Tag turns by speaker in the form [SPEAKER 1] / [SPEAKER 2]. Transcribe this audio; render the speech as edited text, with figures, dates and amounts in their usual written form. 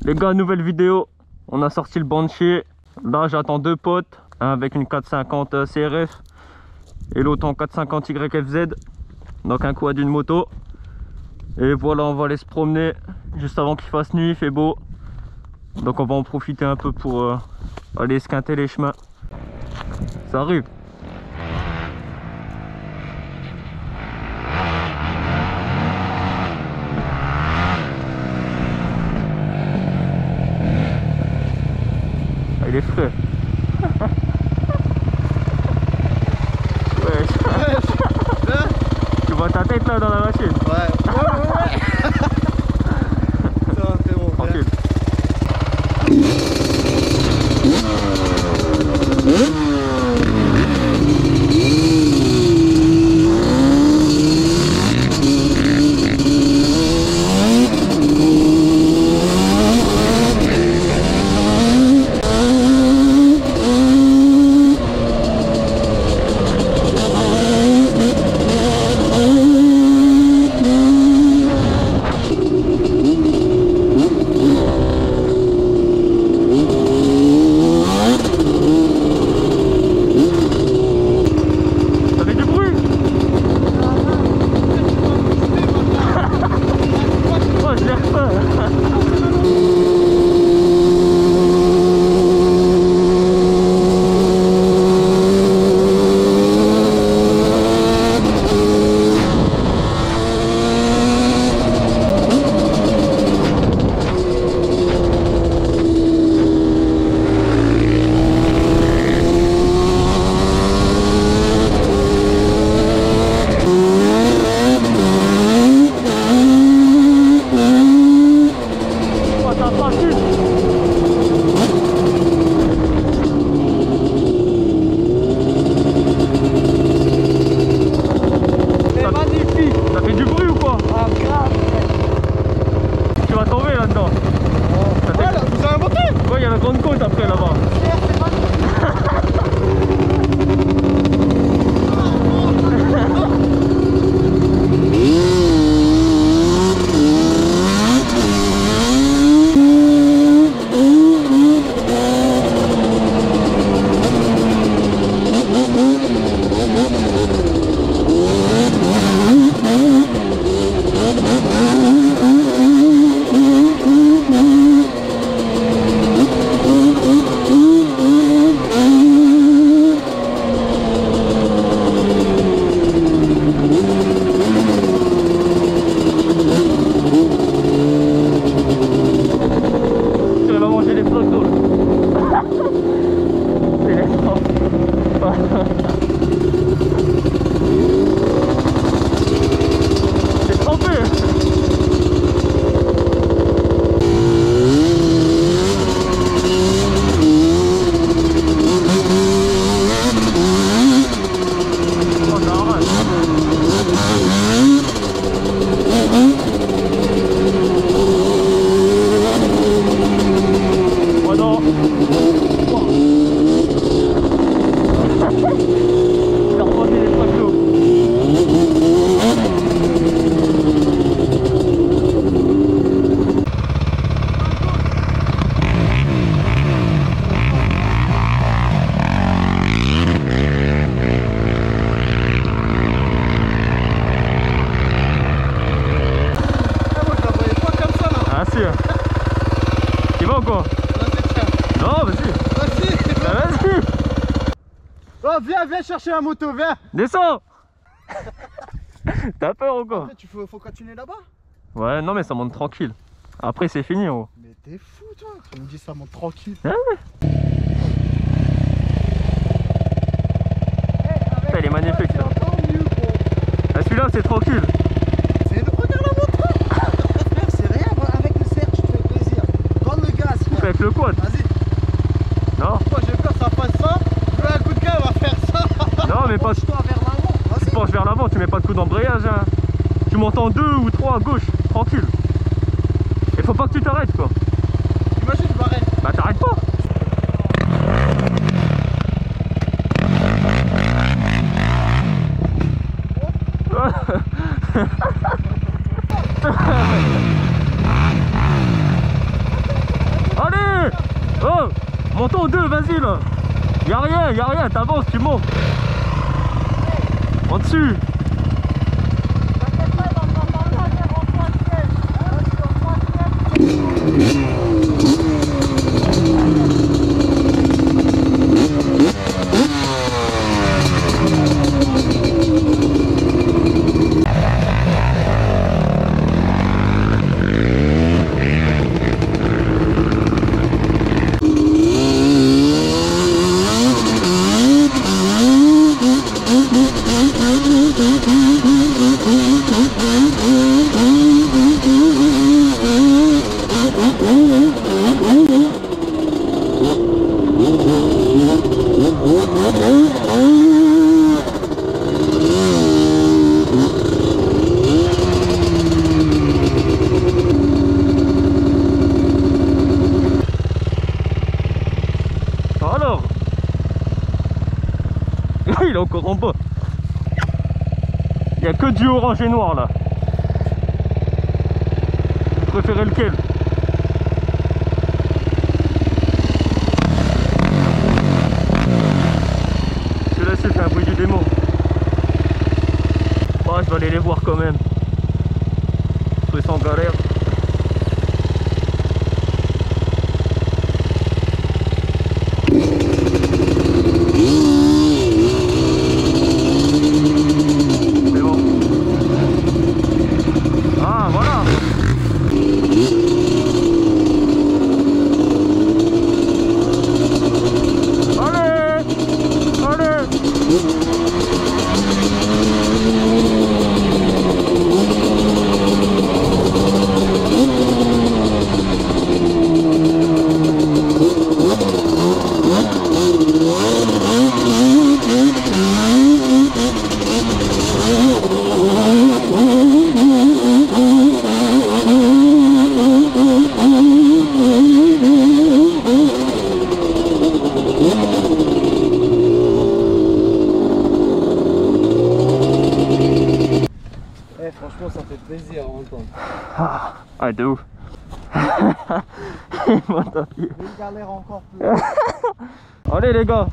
[SPEAKER 1] Les gars, nouvelle vidéo. On a sorti le banshee. Là, j'attends deux potes. Un avec une 450 CRF et l'autre en 450 YFZ. Donc un quad d'une moto. Et voilà, on va aller se promener juste avant qu'il fasse nuit, il fait beau. Donc on va en profiter un peu pour aller esquinter les chemins. Ça arrive. Il est frais. Tu vois ta tête là dans la machine?
[SPEAKER 2] Ouais. Ça va, c'est bon.
[SPEAKER 1] Tranquille.
[SPEAKER 2] Oh, viens chercher la moto, viens.
[SPEAKER 1] Descends. T'as peur ou quoi?
[SPEAKER 2] Après, faut continuer là-bas.
[SPEAKER 1] Ouais, non mais ça monte tranquille. Après c'est fini oh.
[SPEAKER 2] Mais t'es fou toi, tu me dis ça monte tranquille.
[SPEAKER 1] Ah ouais. Elle est magnifique là. Ah, celui-là c'est tranquille.
[SPEAKER 2] Regarde la moto. C'est rien, avec le cerf tu te fais plaisir. Donne le gaz.
[SPEAKER 1] Avec le quad.
[SPEAKER 2] Vas-y.
[SPEAKER 1] Non.
[SPEAKER 2] Moi j'ai peur ça fasse ça. Je veux un coup de gars, on va faire ça.
[SPEAKER 1] Non mais pas.
[SPEAKER 2] Penche-toi vers l'avant.
[SPEAKER 1] Tu penches vers l'avant, tu mets pas de coup d'embrayage hein. Tu montes en 2 ou 3 à gauche, tranquille. Et faut pas que tu t'arrêtes quoi.
[SPEAKER 2] Imagine je m'arrête.
[SPEAKER 1] Bah t'arrêtes pas. y'a rien, t'avances, tu montes. En dessus. Alors, il est encore en bas. Il n'y a que du orange et noir là. Vous préférez lequel? Celui-là c'est fait un bruit du démon. Bah, je vais aller les voir quand même. Ils sont en galère.
[SPEAKER 2] Franchement, ça fait plaisir à entendre.
[SPEAKER 1] Ah, de ouf.
[SPEAKER 2] Une galère encore plus.
[SPEAKER 1] Allez les gars,